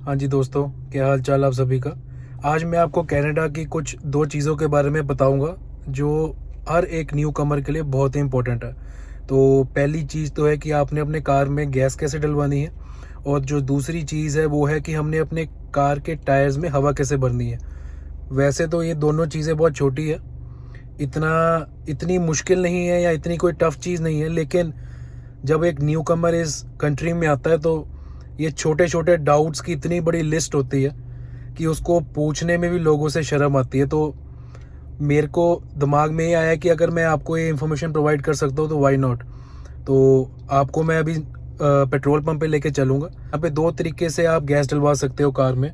हाँ जी दोस्तों, क्या हाल चाल आप सभी का। आज मैं आपको कनाडा की कुछ दो चीज़ों के बारे में बताऊंगा जो हर एक न्यू कमर के लिए बहुत ही इम्पोर्टेंट है। तो पहली चीज़ तो है कि आपने अपने कार में गैस कैसे डलवानी है, और जो दूसरी चीज़ है वो है कि हमने अपने कार के टायर्स में हवा कैसे भरनी है। वैसे तो ये दोनों चीज़ें बहुत छोटी है, इतनी मुश्किल नहीं है या इतनी कोई टफ़ चीज़ नहीं है, लेकिन जब एक न्यू कमर इस कंट्री में आता है तो ये छोटे छोटे डाउट्स की इतनी बड़ी लिस्ट होती है कि उसको पूछने में भी लोगों से शर्म आती है। तो मेरे को दिमाग में ये आया कि अगर मैं आपको ये इन्फॉर्मेशन प्रोवाइड कर सकता हूँ तो वाई नॉट। तो आपको मैं अभी पेट्रोल पंप पे लेके चलूँगा। यहाँ पे दो तरीके से आप गैस डलवा सकते हो कार में।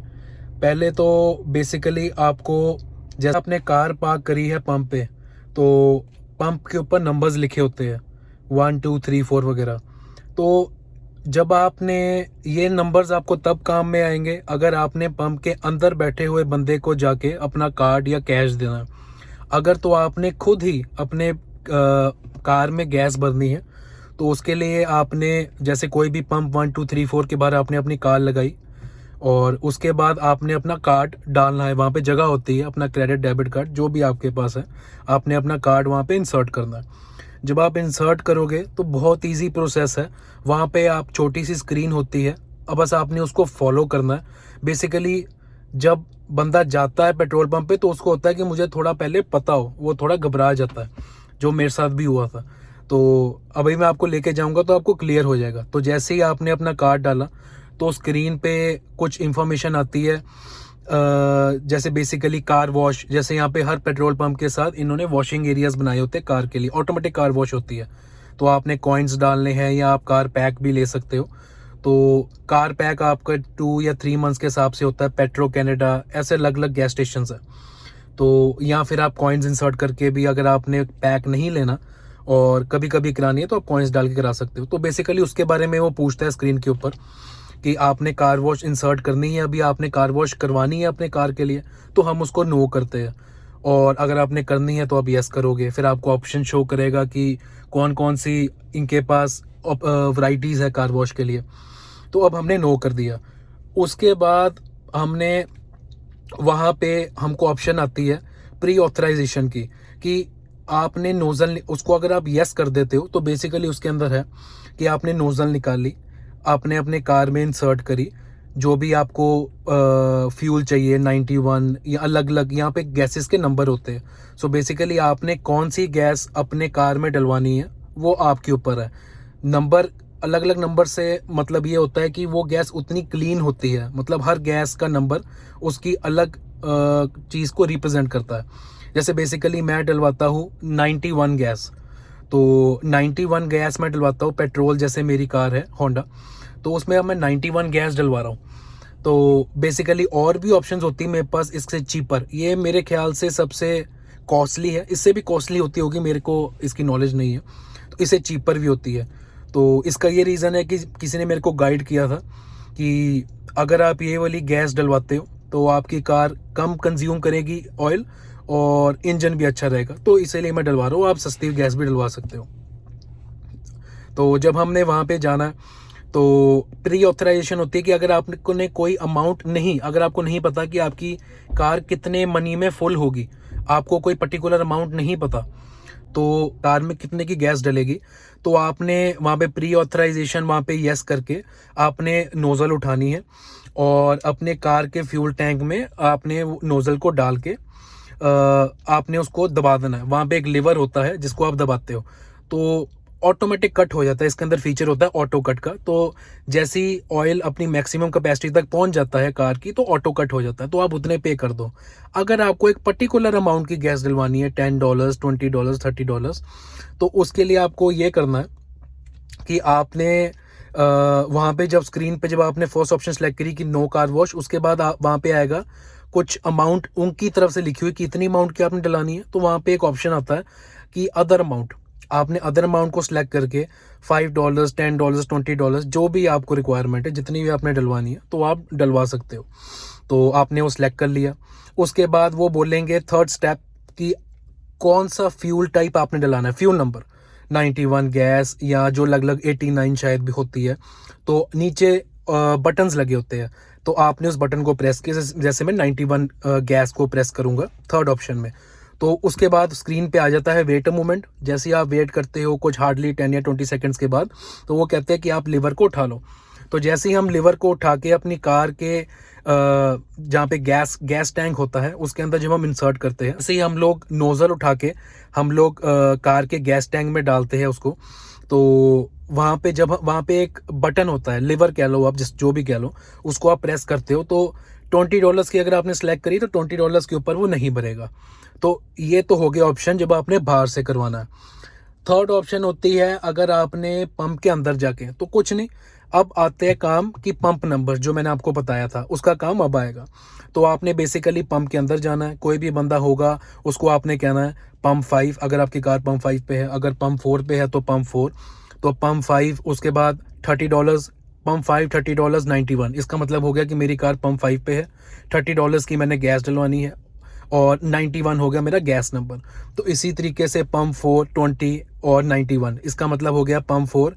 पहले तो बेसिकली आपको, जैसे आपने कार पार्क करी है पंप पे, तो पंप के ऊपर नंबर्स लिखे होते हैं 1 2 3 4 वगैरह। तो जब आपने ये नंबर्स आपको तब काम में आएंगे अगर आपने पंप के अंदर बैठे हुए बंदे को जाके अपना कार्ड या कैश देना। अगर तो आपने खुद ही अपने कार में गैस भरनी है तो उसके लिए आपने, जैसे कोई भी पंप 1 2 3 4 के बाहर आपने अपनी कार लगाई और उसके बाद आपने अपना कार्ड डालना है। वहाँ पे जगह होती है, अपना क्रेडिट डेबिट कार्ड जो भी आपके पास है, आपने अपना कार्ड वहाँ पे इंसर्ट करना है। जब आप इंसर्ट करोगे तो बहुत इजी प्रोसेस है। वहाँ पे आप, छोटी सी स्क्रीन होती है, अब बस आपने उसको फॉलो करना है। बेसिकली जब बंदा जाता है पेट्रोल पंप पे तो उसको होता है कि मुझे थोड़ा पहले पता हो, वो थोड़ा घबरा जाता है, जो मेरे साथ भी हुआ था। तो अभी मैं आपको लेके जाऊंगा तो आपको क्लियर हो जाएगा। तो जैसे ही आपने अपना कार्ड डाला तो स्क्रीन पे कुछ इन्फॉर्मेशन आती है, जैसे बेसिकली कार वॉश, जैसे यहाँ पे हर पेट्रोल पंप के साथ इन्होंने वॉशिंग एरियाज बनाए होते हैं कार के लिए, ऑटोमेटिक कार वॉश होती है। तो आपने कॉइन्स डालने हैं या आप कार पैक भी ले सकते हो। तो कार पैक आपका 2 या 3 मंथ्स के हिसाब से होता है। पेट्रो कैनेडा, ऐसे अलग अलग गैस स्टेशन है। तो या फिर आप कॉइन्स इंसर्ट करके भी, अगर आपने पैक नहीं लेना और कभी कभी करानी है तो आप कॉइन्स डाल के करा सकते हो। तो बेसिकली उसके बारे में वो पूछता है स्क्रीन के ऊपर कि आपने कार वॉश इंसर्ट करनी है, अभी आपने कार वॉश करवानी है अपने कार के लिए, तो हम उसको नो करते हैं। और अगर आपने करनी है तो आप यस करोगे, फिर आपको ऑप्शन शो करेगा कि कौन कौन सी इनके पास वैरायटीज़ है कार वॉश के लिए। तो अब हमने नो कर दिया। उसके बाद हमने, वहाँ पे हमको ऑप्शन आती है प्री ऑथराइजेशन की, कि आपने नोज़ल, उसको अगर आप यस कर देते हो तो बेसिकली उसके अंदर है कि आपने नोज़ल निकाल ली, आपने अपने कार में इंसर्ट करी जो भी आपको फ्यूल चाहिए, 91 या अलग अलग यहाँ पे गैसेस के नंबर होते हैं। सो बेसिकली आपने कौन सी गैस अपने कार में डलवानी है वो आपके ऊपर है। नंबर, अलग अलग नंबर से मतलब ये होता है कि वो गैस उतनी क्लीन होती है, मतलब हर गैस का नंबर उसकी अलग चीज़ को रिप्रेजेंट करता है। जैसे बेसिकली मैं डलवाता हूँ 91 गैस, तो 91 गैस मैं डलवाता हूँ पेट्रोल, जैसे मेरी कार है होंडा, तो उसमें अब मैं 91 गैस डलवा रहा हूँ। तो बेसिकली और भी ऑप्शंस होती है मेरे पास इससे चीपर, ये मेरे ख्याल से सबसे कॉस्टली है, इससे भी कॉस्टली होती होगी, मेरे को इसकी नॉलेज नहीं है। तो इससे चीपर भी होती है। तो इसका ये रीज़न है कि किसी ने मेरे को गाइड किया था कि अगर आप ये वाली गैस डलवाते हो तो आपकी कार कम कंज्यूम करेगी ऑयल और इंजन भी अच्छा रहेगा, तो इसीलिए मैं डलवा रहा हूँ। आप सस्ती गैस भी डलवा सकते हो। तो जब हमने वहाँ पे जाना है तो प्री ऑथराइजेशन होती है कि अगर आपको ने कोई अमाउंट नहीं, अगर आपको नहीं पता कि आपकी कार कितने मनी में फुल होगी, आपको कोई पर्टिकुलर अमाउंट नहीं पता तो कार में कितने की गैस डलेगी, तो आपने वहाँ पे प्री ऑथराइजेशन, वहाँ पे यस करके आपने नोज़ल उठानी है और अपने कार के फ्यूल टैंक में आपने नोज़ल को डाल के आपने उसको दबा देना है। वहाँ पे एक लीवर होता है जिसको आप दबाते हो तो ऑटोमेटिक कट हो जाता है। इसके अंदर फीचर होता है ऑटो कट का, तो जैसी ऑयल अपनी मैक्सिमम कैपेसिटी तक पहुंच जाता है कार की तो ऑटो कट हो जाता है, तो आप उतने पे कर दो। अगर आपको एक पर्टिकुलर अमाउंट की गैस डलवानी है, $10, $20, $30, तो उसके लिए आपको ये करना है कि आपने वहाँ पे जब स्क्रीन पे जब आपने फर्स्ट ऑप्शन सेलेक्ट करी कि नो कार वॉश, उसके बाद वहाँ पे आएगा कुछ अमाउंट उनकी तरफ से लिखी हुई कि इतनी अमाउंट की आपने डलानी है। तो वहाँ पे एक ऑप्शन आता है कि अदर अमाउंट, आपने अदर अमाउंट को सिलेक्ट करके $5, $10, $20 जो भी आपको रिक्वायरमेंट है, जितनी भी आपने डलवानी है तो आप डलवा सकते हो। तो आपने वो सिलेक्ट कर लिया। उसके बाद वो बोलेंगे थर्ड स्टेप कि कौन सा फ्यूल टाइप आपने डलाना है, फ्यूल नंबर 91 गैस या जो अलग अलग 89 शायद भी होती है। तो नीचे बटन्स लगे होते हैं, तो आपने उस बटन को प्रेस किया, जैसे मैं 91 गैस को प्रेस करूँगा थर्ड ऑप्शन में, तो उसके बाद स्क्रीन पे आ जाता है वेट अ मोमेंट। जैसे ही आप वेट करते हो कुछ हार्डली 10 या 20 सेकंड्स के बाद, तो वो कहते हैं कि आप लीवर को उठा लो। तो जैसे ही हम लीवर को उठा के अपनी कार के जहाँ पे गैस टैंक होता है उसके अंदर जब हम इंसर्ट करते हैं, ऐसे ही हम लोग नोज़ल उठा के हम लोग कार के गैस टैंक में डालते हैं उसको। तो वहाँ पे जब वहाँ पे एक बटन होता है, लीवर कह लो आप, जो भी कह लो, उसको आप प्रेस करते हो तो $20 की अगर आपने सेलेक्ट करी तो $20 के ऊपर वो नहीं भरेगा। तो ये तो हो गया ऑप्शन जब आपने बाहर से करवाना है। थर्ड ऑप्शन होती है अगर आपने पंप के अंदर जाके, तो कुछ नहीं, अब आते हैं काम कि पंप नंबर जो मैंने आपको बताया था उसका काम अब आएगा। तो आपने बेसिकली पंप के अंदर जाना है, कोई भी बंदा होगा उसको आपने कहना है पंप 5, अगर आपकी कार पंप 5 पे है, अगर पंप 4 पे है तो पंप 4, तो पंप 5, उसके बाद $30, पंप 5 $30 91, इसका मतलब हो गया कि मेरी कार पंप 5 पे है, $30 की मैंने गैस डलवानी है और 91 हो गया मेरा गैस नंबर। तो इसी तरीके से पंप 4 20 और 91, इसका मतलब हो गया पंप 4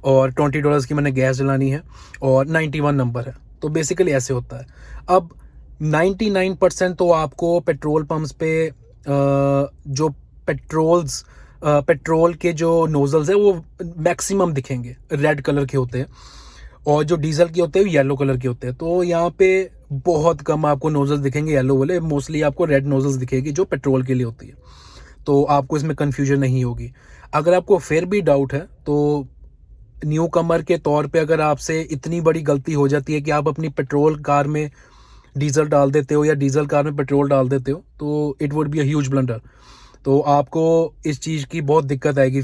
और $20 की मैंने गैस डलानी है और 91 नंबर है। तो बेसिकली ऐसे होता है। अब 99% तो आपको पेट्रोल पंप्स पे जो पेट्रोल के जो नोजल्स है वो मैक्सिमम दिखेंगे रेड कलर के होते हैं, और जो डीजल के होते हैं येलो कलर के होते हैं। तो यहाँ पे बहुत कम आपको नोजल्स दिखेंगे येलो वाले, मोस्टली आपको रेड नोजल्स दिखेगी जो पेट्रोल के लिए होती है। तो आपको इसमें कन्फ्यूजन नहीं होगी। अगर आपको फिर भी डाउट है तो न्यू कमर के तौर पे अगर आपसे इतनी बड़ी गलती हो जाती है कि आप अपनी पेट्रोल कार में डीजल डाल देते हो या डीजल कार में पेट्रोल डाल देते हो, तो it would be a huge blunder. तो आपको इस चीज़ की बहुत दिक्कत आएगी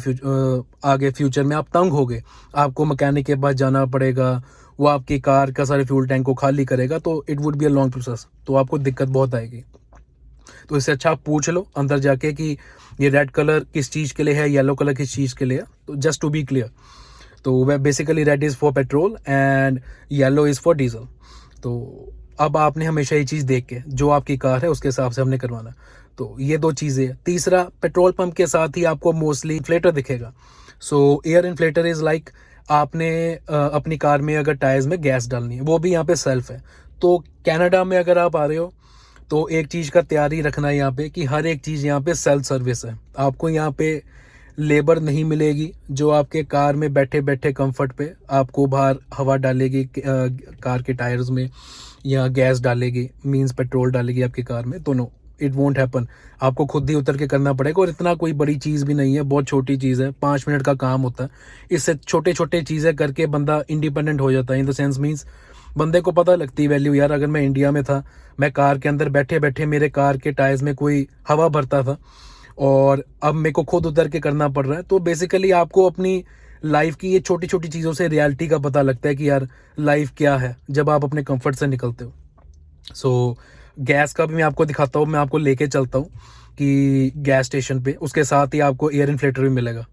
आगे फ्यूचर में, आप तंग होगे, आपको मैकेनिक के पास जाना पड़ेगा, वो आपकी कार का सारे फ्यूल टैंक को खाली करेगा, तो it would be a long process, तो आपको दिक्कत बहुत आएगी। तो इससे अच्छा आप पूछ लो अंदर जाके कि ये रेड कलर किस चीज़ के लिए है, येलो कलर किस चीज़ के लिए है, तो जस्ट टू बी क्लियर। तो basically red is for petrol and yellow is for diesel. तो अब आपने हमेशा ये चीज़ देख के जो आपकी कार है उसके हिसाब से हमने करवाना। तो ये दो चीज़ें। तीसरा, पेट्रोल पंप के साथ ही आपको मोस्टली इन्फ्लेटर दिखेगा। सो एयर इन्फ्लेटर इज़ लाइक आपने अपनी कार में अगर टायर्स में गैस डालनी है, वो भी यहाँ पे सेल्फ है। तो कनाडा में अगर आप आ रहे हो तो एक चीज़ का तैयारी रखना है यहाँ पे कि हर एक चीज़ यहाँ पे सेल्फ सर्विस है। आपको यहाँ पे लेबर नहीं मिलेगी जो आपके कार में बैठे बैठे कंफर्ट पे आपको बाहर हवा डालेगी कार के टायर्स में या गैस डालेगी, मींस पेट्रोल डालेगी आपकी कार में। तो नो, इट वोंट हैपन। आपको खुद ही उतर के करना पड़ेगा, और इतना कोई बड़ी चीज़ भी नहीं है, बहुत छोटी चीज़ है, 5 मिनट का काम होता है। इससे छोटे छोटे चीज़ें करके बंदा इंडिपेंडेंट हो जाता है। इन द सेंस मीन्स बंदे को पता लगती वैल्यू, यार अगर मैं इंडिया में था, मैं कार के अंदर बैठे बैठे मेरे कार के टायर्स में कोई हवा भरता था और अब मेरे को खुद उतर के करना पड़ रहा है। तो बेसिकली आपको अपनी लाइफ की ये छोटी छोटी चीज़ों से रियलिटी का पता लगता है कि यार लाइफ क्या है जब आप अपने कंफर्ट से निकलते हो। सो गैस का भी मैं आपको दिखाता हूँ, मैं आपको लेके चलता हूँ कि गैस स्टेशन पे, उसके साथ ही आपको एयर इन्फ्लेटर भी मिलेगा।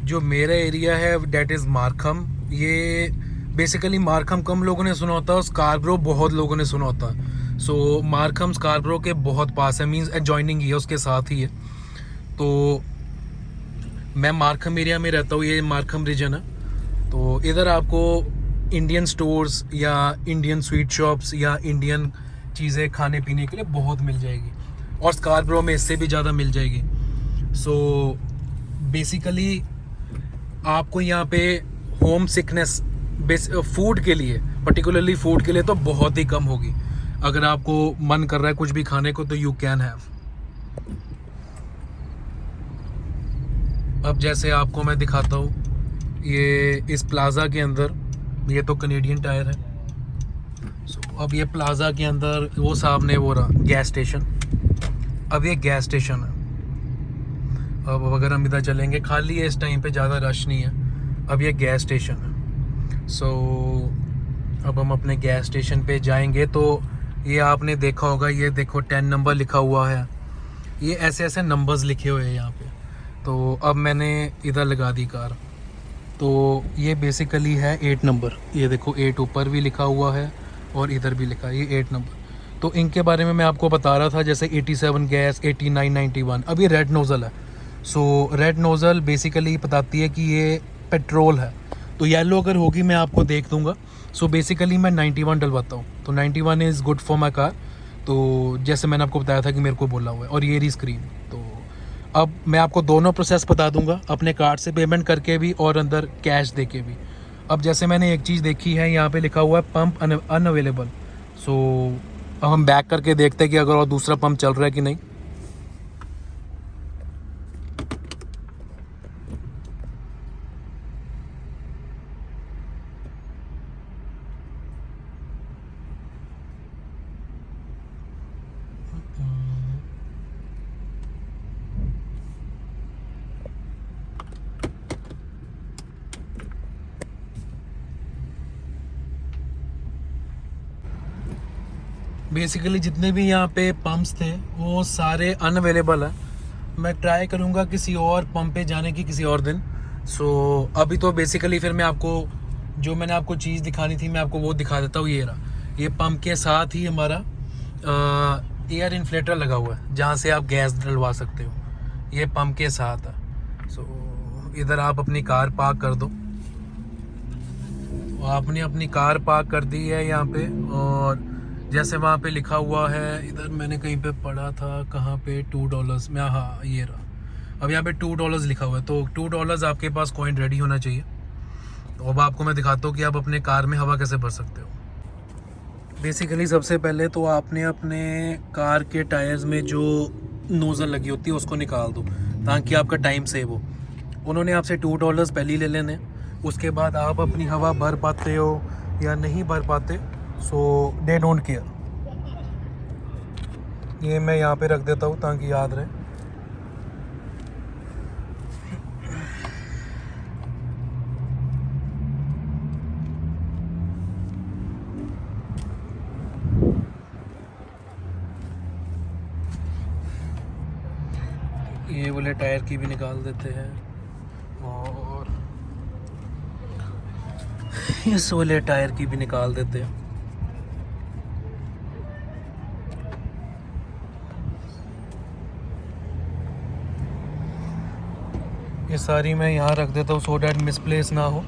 जो मेरा एरिया है डेट इज़ मार्कम। ये बेसिकली मार्कम कम लोगों ने सुना होता है, स्कारब्रो बहुत लोगों ने सुना होता है। सो मार्कम स्कारब्रो के बहुत पास है, मींस एडजॉइनिंग ही है, उसके साथ ही है। तो मैं मार्कम एरिया में रहता हूँ, ये मार्कम रीजन है। तो इधर आपको इंडियन स्टोर्स या इंडियन स्वीट शॉप्स या इंडियन चीज़ें खाने पीने के लिए बहुत मिल जाएगी, और स्कारब्रो में इससे भी ज़्यादा मिल जाएगी। सो बेसिकली आपको यहाँ पे होम सिकनेस फूड के लिए, पर्टिकुलरली फूड के लिए तो बहुत ही कम होगी। अगर आपको मन कर रहा है कुछ भी खाने को तो यू कैन हैव। अब जैसे आपको मैं दिखाता हूँ, ये इस प्लाज़ा के अंदर, ये तो कनेडियन टायर है। अब ये प्लाज़ा के अंदर वो सामने वो रहा गैस स्टेशन। अब ये गैस स्टेशन है। अब अगर हम इधर चलेंगे, खाली है इस टाइम पे, ज़्यादा रश नहीं है। अब ये गैस स्टेशन है। अब हम अपने गैस स्टेशन पे जाएंगे तो ये आपने देखा होगा, ये देखो 10 नंबर लिखा हुआ है। ये ऐसे ऐसे नंबर्स लिखे हुए हैं यहाँ पे। तो अब मैंने इधर लगा दी कार। तो ये बेसिकली है 8 नंबर। ये देखो 8 ऊपर भी लिखा हुआ है और इधर भी लिखा है, ये 8 नंबर। तो इनके बारे में मैं आपको बता रहा था, जैसे 87 गैस, 89, 91। अब ये रेड नोज़ल है। रेड नोज़ल बेसिकली बताती है कि ये पेट्रोल है। तो येलो अगर होगी मैं आपको देख दूंगा। बेसिकली मैं 91 डलवाता हूँ। तो 91 is good for my car. तो जैसे मैंने आपको बताया था कि मेरे को बोला हुआ है। और ये रही स्क्रीन। तो अब मैं आपको दोनों प्रोसेस बता दूंगा, अपने कार्ड से पेमेंट करके भी और अंदर कैश दे के भी। अब जैसे मैंने एक चीज़ देखी है, यहाँ पे लिखा हुआ है पंप अनअवेलेबल। अब हम बैक करके देखते हैं कि अगर और दूसरा पंप चल रहा है कि नहीं। बेसिकली जितने भी यहाँ पे पंप्स थे वो सारे अनअवेलेबल है। मैं ट्राई करूँगा किसी और पंप पे जाने की किसी और दिन। अभी तो बेसिकली फिर मैं आपको जो मैंने आपको चीज़ दिखानी थी मैं आपको वो दिखा देता हूँ। ये रहा, ये पंप के साथ ही हमारा एयर इन्फ्लेटर लगा हुआ है जहाँ से आप गैस डलवा सकते हो। ये पंप के साथ है। इधर आप अपनी कार पार्क कर दो। आपने अपनी कार पार्क कर दी है यहाँ पे। और जैसे वहाँ पे लिखा हुआ है, इधर मैंने कहीं पे पढ़ा था, कहाँ पे, $2 में, हाँ ये रहा। अब यहाँ पे $2 लिखा हुआ है। तो $2 आपके पास कॉइन रेडी होना चाहिए। तो अब आपको मैं दिखाता हूँ कि आप अपने कार में हवा कैसे भर सकते हो। बेसिकली सबसे पहले तो आपने अपने कार के टायर्स में जो नोज़ल लगी होती है उसको निकाल दो, ताकि आपका टाइम सेव हो। उन्होंने आपसे $2 पहले ही ले लेने। उसके बाद आप अपनी हवा भर पाते हो या नहीं भर पाते, दे डोंट केयर। ये मैं यहाँ पे रख देता हूँ ताकि याद रहे। ये वाले टायर की भी निकाल देते हैं और इस वाले टायर की भी निकाल देते हैं। ये सारी मैं यहाँ रख देता हूँ सो डैट मिसप्लेस ना हो।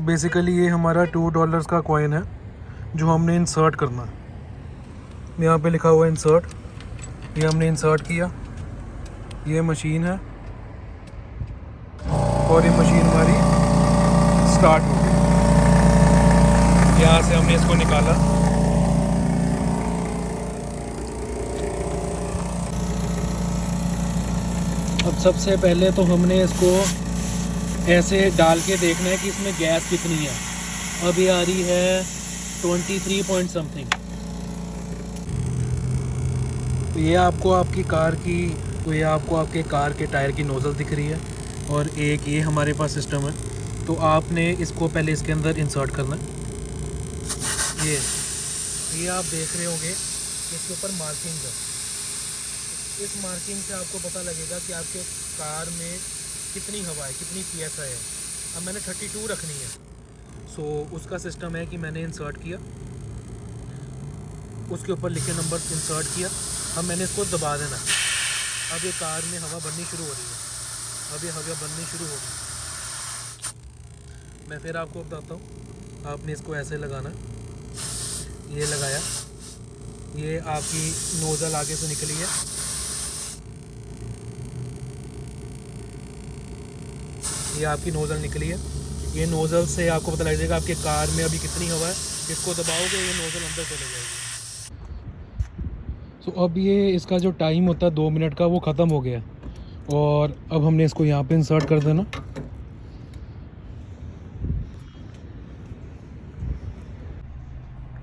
बेसिकली ये हमारा $2 का कॉइन है जो हमने इंसर्ट करना है। यहाँ पे लिखा हुआ है इंसर्ट। ये हमने इंसर्ट किया। ये मशीन है और ये मशीन हमारी स्टार्ट हो गई। यहाँ से हमने इसको निकाला। अब सबसे पहले तो हमने इसको ऐसे डाल के देखना है कि इसमें गैस कितनी है। अभी आ रही है 23 पॉइंट समथिंग। तो ये आपको आपकी कार की, तो ये आपको आपके कार के टायर की नोज़ल दिख रही है। और एक ये हमारे पास सिस्टम है। तो आपने इसको पहले इसके अंदर इंसर्ट करना है। ये आप देख रहे होंगे इसके ऊपर मार्किंग है। इस मार्किंग से आपको पता लगेगा कि आपके कार में कितनी हवा है, कितनी PSI है। अब मैंने 32 रखनी है। उसका सिस्टम है कि मैंने इंसर्ट किया, उसके ऊपर लिखे नंबर इंसर्ट किया। अब मैंने इसको दबा देना। अब ये कार में हवा बननी शुरू हो रही है। अब ये हवा बननी शुरू हो गई। मैं फिर आपको बताता हूँ। आपने इसको ऐसे लगाना, ये लगाया, ये आपकी नोज़ल आगे से निकली है। ये आपकी नोज़ल निकली है। ये नोज़ल से आपको पता लग जाएगा आपके कार में अभी कितनी हवा है। इसको दबाओगे ये नोज़ल अंदर चले जाएगी। सो अब ये इसका जो टाइम होता है 2 मिनट का वो ख़त्म हो गया और अब हमने इसको यहाँ पे इंसर्ट कर देना।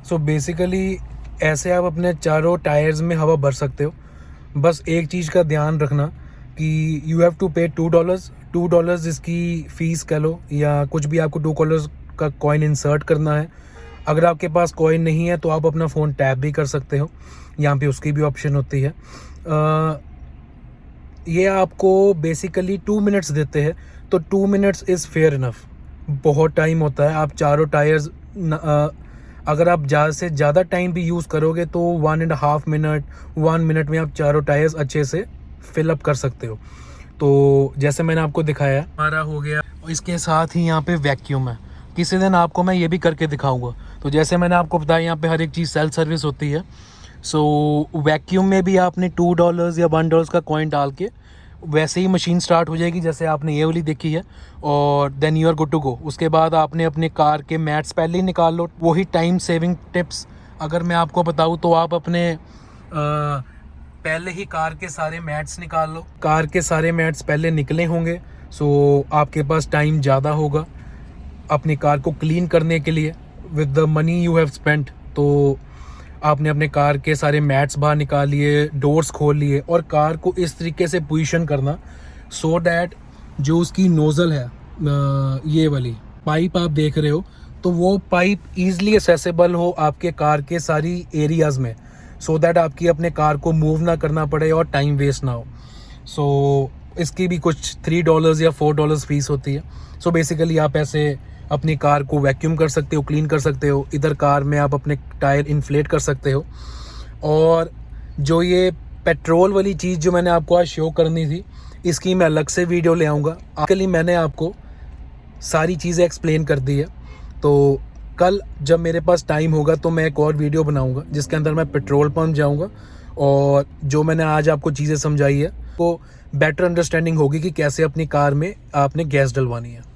सो बेसिकली ऐसे आप अपने चारों टायर्स में हवा भर सकते हो। बस एक चीज़ का ध्यान रखना कि यू हैव टू पे $2 इसकी फ़ीस कह लो, या कुछ भी आपको $2 का कॉइन इंसर्ट करना है। अगर आपके पास कॉइन नहीं है तो आप अपना फ़ोन टैप भी कर सकते हो, यहाँ पे उसकी भी ऑप्शन होती है। ये आपको बेसिकली 2 मिनट्स देते हैं, तो 2 मिनट्स इज़ फेयर इनफ। बहुत टाइम होता है, आप चारों टायर्स अगर आप ज़्यादा से ज़्यादा टाइम भी यूज़ करोगे तो 1.5 मिनट 1 मिनट में आप चारों टायर्स अच्छे से फिलअप कर सकते हो। तो जैसे मैंने आपको दिखाया हमारा हो गया। इसके साथ ही यहाँ पे वैक्यूम है, किसी दिन आपको मैं ये भी करके दिखाऊंगा। तो जैसे मैंने आपको बताया यहाँ पे हर एक चीज़ सेल्फ सर्विस होती है। सो वैक्यूम में भी आपने $2 या $1 का कॉइन डाल के वैसे ही मशीन स्टार्ट हो जाएगी जैसे आपने ये वाली देखी है, और then you are good to go. उसके बाद आपने अपने कार के मैट्स पहले ही निकाल लो। वही टाइम सेविंग टिप्स अगर मैं आपको बताऊँ तो आप अपने पहले ही कार के सारे मैट्स निकाल लो। कार के सारे मैट्स पहले निकले होंगे, सो आपके पास टाइम ज़्यादा होगा अपनी कार को क्लीन करने के लिए। With the money you have spent, तो आपने अपने कार के सारे मैट्स बाहर निकाल लिए, डोर्स खोल लिए, और कार को इस तरीके से पोजीशन करना सो डैट जो उसकी नोज़ल है, ये वाली पाइप आप देख रहे हो, तो वो पाइप ईज़िली एक्सेसिबल हो आपके कार के सारी एरियाज़ में, सो दैट आपकी अपने कार को मूव ना करना पड़े और टाइम वेस्ट ना हो। सो इसकी भी कुछ $3 या $4 फ़ीस होती है। सो बेसिकली आप ऐसे अपनी कार को वैक्यूम कर सकते हो, क्लीन कर सकते हो। इधर कार में आप अपने टायर इन्फ्लेट कर सकते हो। और जो ये पेट्रोल वाली चीज़ जो मैंने आपको आज शो करनी थी, इसकी मैं अलग से वीडियो ले आऊँगा। आजकल मैंने आपको सारी चीज़ें एक्सप्लेन कर दी है, तो कल जब मेरे पास टाइम होगा तो मैं एक और वीडियो बनाऊँगा जिसके अंदर मैं पेट्रोल पंप जाऊँगा, और जो मैंने आज आपको चीज़ें समझाई है वो बेटर अंडरस्टैंडिंग होगी कि कैसे अपनी कार में आपने गैस डलवानी है।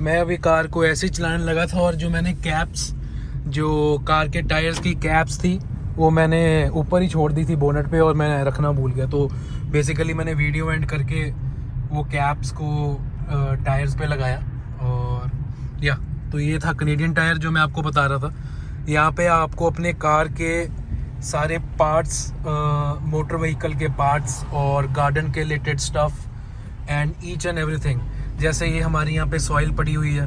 मैं अभी कार को ऐसे ही चलाने लगा था, और जो मैंने कैप्स, जो कार के टायर्स की कैप्स थी, वो मैंने ऊपर ही छोड़ दी थी बोनट पे, और मैं रखना भूल गया। तो बेसिकली मैंने वीडियो एंड करके वो कैप्स को टायर्स पे लगाया। और या तो ये था कनेडियन टायर जो मैं आपको बता रहा था। यहाँ पे आपको अपने कार के सारे पार्ट्स, मोटर व्हीकल के पार्ट्स और गार्डन के related stuff and each and everything, जैसे ये हमारी यहाँ पे सॉइल पड़ी हुई है,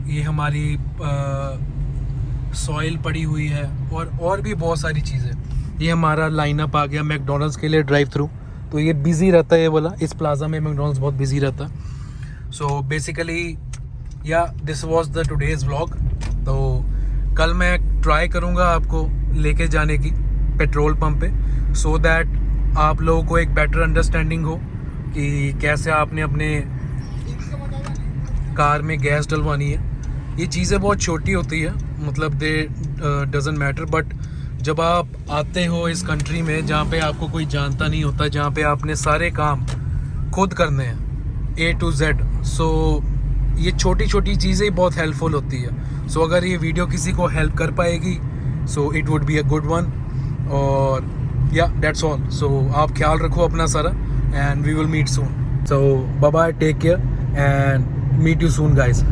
ये हमारी सॉइल पड़ी हुई है, और भी बहुत सारी चीज़ें। ये हमारा लाइनअप आ गया मैकडॉनल्ड्स के लिए ड्राइव थ्रू, तो ये बिज़ी रहता है ये वाला। इस प्लाजा में मैकडॉनल्ड्स बहुत बिज़ी रहता है। सो बेसिकली या this was the today's vlog. तो कल मैं ट्राई करूँगा आपको लेके जाने की पेट्रोल पंप पे, सो दैट आप लोगों को एक बेटर अंडरस्टैंडिंग हो कि कैसे आपने अपने कार में गैस डलवानी है। ये चीज़ें बहुत छोटी होती है, मतलब दे डजंट मैटर, बट जब आप आते हो इस कंट्री में जहाँ पे आपको कोई जानता नहीं होता, जहाँ पे आपने सारे काम खुद करने हैं A to Z, सो ये छोटी छोटी चीज़ें बहुत हेल्पफुल होती है। सो अगर ये वीडियो किसी को हेल्प कर पाएगी, so it would be a good one. और या दैट्स ऑल। सो आप ख्याल रखो अपना सारा, and we will meet soon. So bye bye, take care, and meet you soon guys.